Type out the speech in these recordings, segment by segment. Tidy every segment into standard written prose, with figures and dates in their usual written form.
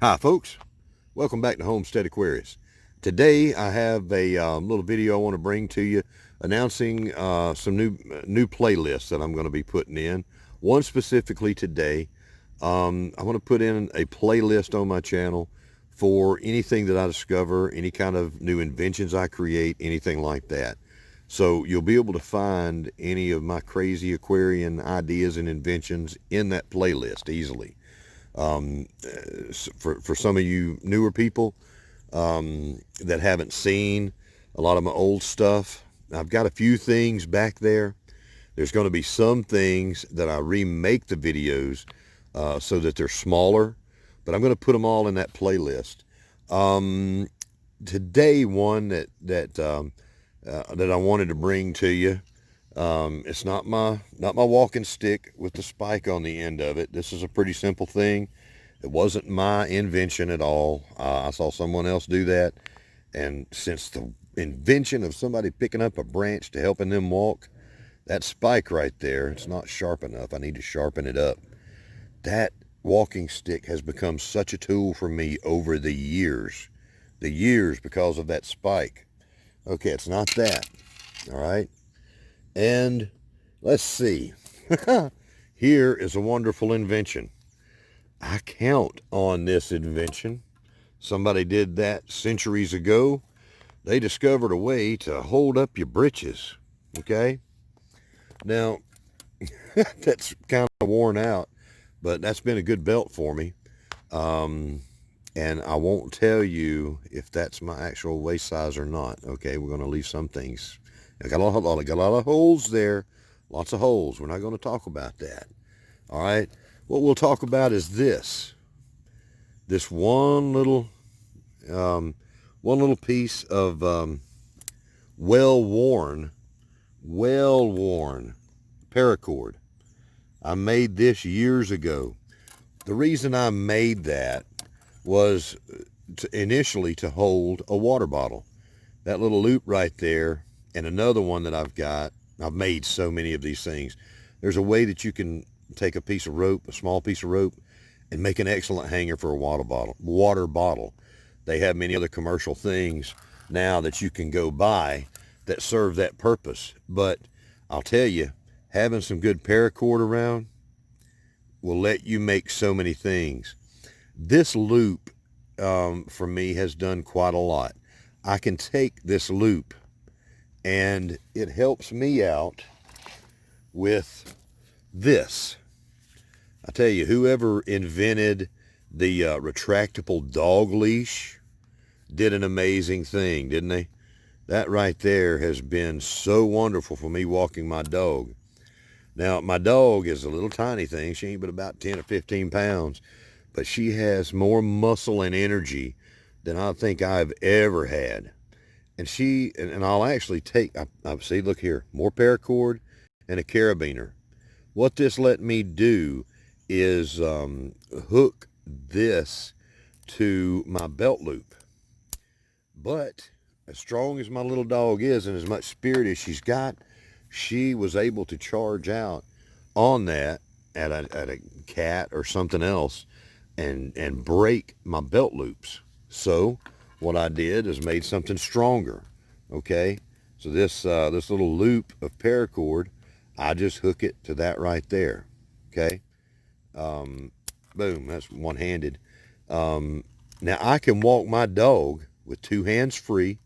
Hi folks, welcome back to Homestead Aquarius. Today I have a little video I want to bring to you announcing some new playlists that I'm going to be putting in. One specifically today, I want to put in a playlist on my channel for anything that I discover, any kind of new inventions I create, anything like that. So you'll be able to find any of my crazy aquarium ideas and inventions in that playlist easily. For some of you newer people that haven't seen a lot of my old stuff, I've got a few things back there. There's going to be some things that I remake the videos so that they're smaller, but I'm going to put them all in that playlist. Today, one that I wanted to bring to you. It's not my walking stick with the spike on the end of it. This is a pretty simple thing. It wasn't my invention at all. I saw someone else do that, and since the invention of somebody picking up a branch to helping them walk, that spike right there, it's not sharp enough. I need to sharpen it up. That walking stick has become such a tool for me over the years because of that spike. Okay, it's not that. All right. And let's see. Here is a wonderful invention. I count on this invention. Somebody did that centuries ago. They discovered a way to hold up your britches. Okay? Now, that's kind of worn out, but that's been a good belt for me. And I won't tell you if that's my actual waist size or not. Okay, we're going to leave some things. I got a lot of holes there. Lots of holes. We're not going to talk about that. All right. What we'll talk about is this one little piece of well-worn paracord. I made this years ago. The reason I made that was initially to hold a water bottle. That little loop right there, and another one that I've made so many of these things. There's a way that you can take a piece of rope, a small piece of rope, and make an excellent hanger for a water bottle. They have many other commercial things now that you can go buy that serve that purpose. But I'll tell you, having some good paracord around will let you make so many things. This loop, for me, has done quite a lot. I can take this loop and it helps me out with this. I tell you, whoever invented the retractable dog leash did an amazing thing, didn't they? That right there has been so wonderful for me walking my dog. Now, my dog is a little tiny thing. She ain't but about 10 or 15 pounds, but she has more muscle and energy than I think I've ever had. And I'll actually take, I see, look here, more paracord and a carabiner. What this let me do is hook this to my belt loop. But as strong as my little dog is and as much spirit as she's got, she was able to charge out on that at a cat or something else and break my belt loops. So what I did is made something stronger. Okay, so this little loop of paracord, I just hook it to that right there. Okay, boom, that's one-handed. Now I can walk my dog with two hands free.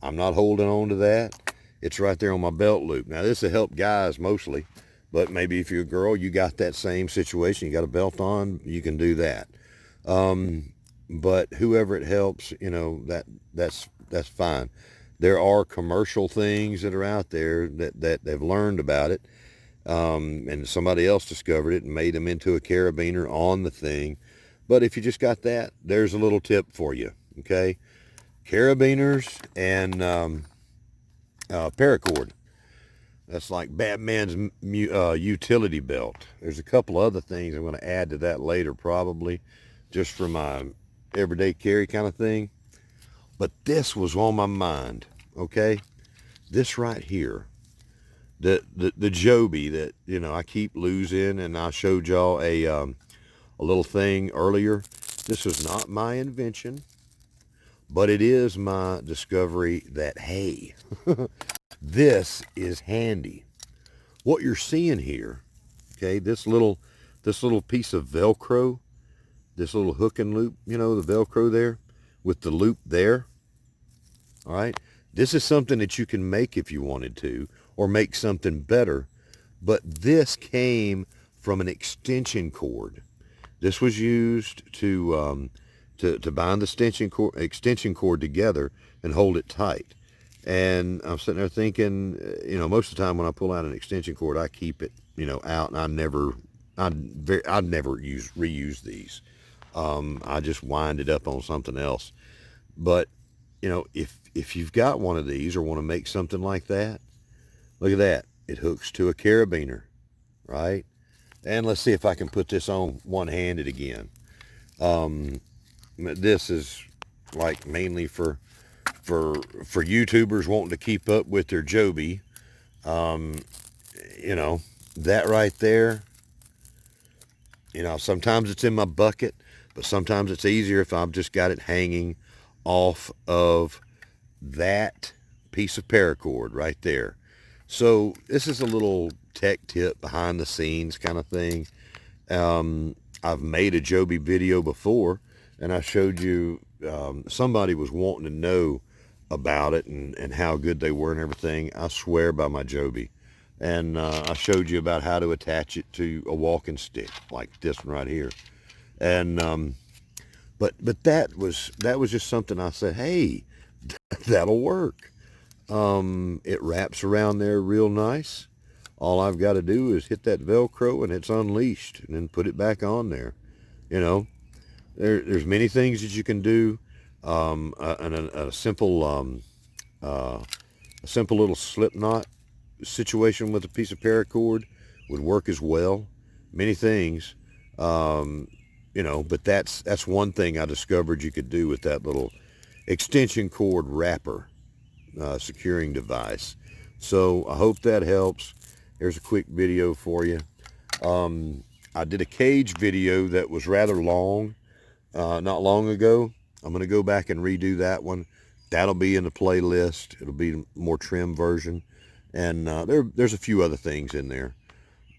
I'm not holding on to that. It's right there on my belt loop. Now this will help guys mostly, but maybe if you're a girl, you got that same situation, you got a belt on, you can do that. But whoever it helps, you know, that's fine. There are commercial things that are out there that they've learned about it, and somebody else discovered it and made them into a carabiner on the thing. But if you just got that, there's a little tip for you. Okay, carabiners and paracord. That's like Batman's utility belt. There's a couple other things I'm going to add to that later, probably, just for my everyday carry kind of thing. But this was on my mind. Okay, this right here, the Joby that, you know, I keep losing, and I showed y'all a little thing earlier. This was not my invention, but it is my discovery that, hey, this is handy. What you're seeing here, okay, this little piece of Velcro, this little hook and loop, you know, the Velcro there with the loop there, all right, this is something that you can make if you wanted to, or make something better, but this came from an extension cord. This was used to bind the extension cord together and hold it tight. And I'm sitting there thinking, you know, most of the time when I pull out an extension cord, I keep it, you know, out, and I'd never reuse these. I just wind it up on something else. But, you know, if you've got one of these or want to make something like that, look at that. It hooks to a carabiner, right? And let's see if I can put this on one-handed again. This is like mainly for YouTubers wanting to keep up with their Joby. You know, that right there, you know, sometimes it's in my bucket, but sometimes it's easier if I've just got it hanging off of that piece of paracord right there. So this is a little tech tip, behind the scenes kind of thing. I've made a Joby video before, and I showed you, somebody was wanting to know about it and how good they were and everything. I swear by my Joby. And I showed you about how to attach it to a walking stick like this one right here. And but that was just something I said, hey, that'll work. It wraps around there real nice. All I've got to do is hit that Velcro and it's unleashed, and then put it back on there. You know, there's many things that you can do. A simple little slip knot situation with a piece of paracord would work as well. Many things, you know, but that's one thing I discovered you could do with that little extension cord wrapper securing device. So I hope that helps. Here's a quick video for you. I did a cage video that was rather long not long ago. I'm going to go back and redo that one. That'll be in the playlist. It'll be a more trim version. And there's a few other things in there.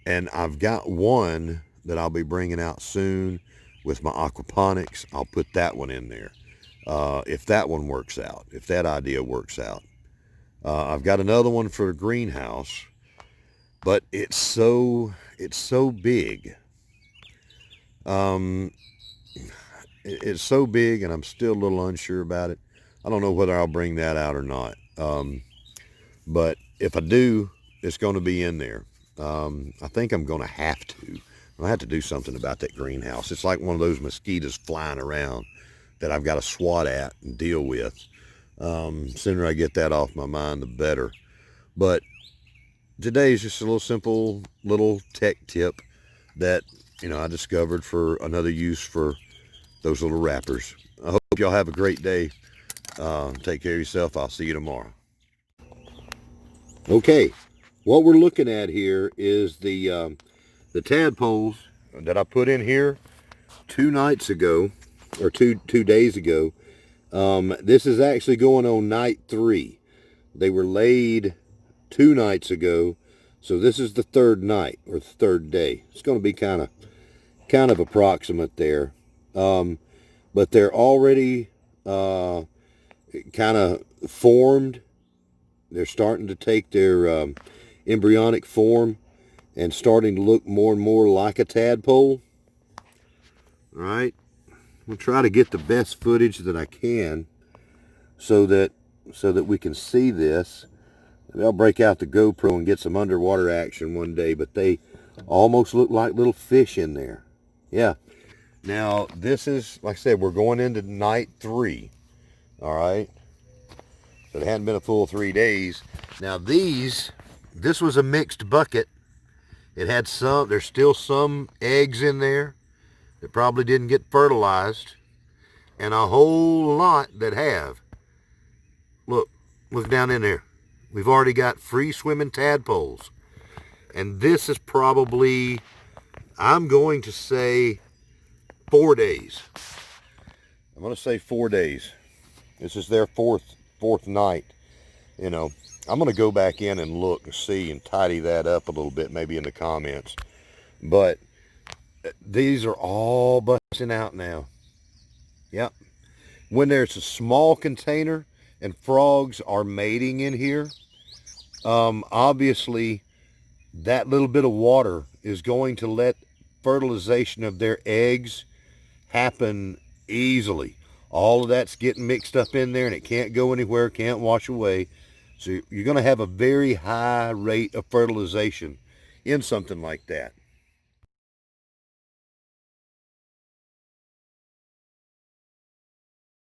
And I've got one that I'll be bringing out soon with my aquaponics. I'll put that one in there. If that one works out, if that idea works out. I've got another one for a greenhouse, but it's so big. It's so big, and I'm still a little unsure about it. I don't know whether I'll bring that out or not. But if I do, it's going to be in there. I think I'm going to have to. I have to do something about that greenhouse. It's like one of those mosquitoes flying around that I've got to swat at and deal with. Sooner I get that off my mind, the better. But today is just a little simple little tech tip that, you know, I discovered for another use for those little wrappers. I hope y'all have a great day. Take care of yourself. I'll see you tomorrow. Okay, what we're looking at here is the tadpoles that I put in here 2 nights ago, or two days ago. This is actually going on night 3. They were laid 2 nights ago, so this is the 3rd night, or the 3rd day. It's going to be kind of approximate there, but they're already kind of formed. They're starting to take their embryonic form and starting to look more and more like a tadpole. All right, I'm gonna try to get the best footage that I can so that we can see this. Maybe I'll break out the GoPro and get some underwater action one day, but they almost look like little fish in there. Yeah. Now, this is, like I said, we're going into night 3. All right. So it hadn't been a full 3 days. Now this was a mixed bucket. It had there's still some eggs in there that probably didn't get fertilized, and a whole lot that have. Look down in there. We've already got free swimming tadpoles. And this is probably, I'm going to say, 4 days. I'm going to say 4 days. This is their fourth night. You know, I'm going to go back in and look and see and tidy that up a little bit, maybe in the comments. But these are all busting out now. Yep. When there's a small container and frogs are mating in here, obviously that little bit of water is going to let fertilization of their eggs happen easily. All of that's getting mixed up in there and it can't go anywhere, can't wash away. So you're going to have a very high rate of fertilization in something like that.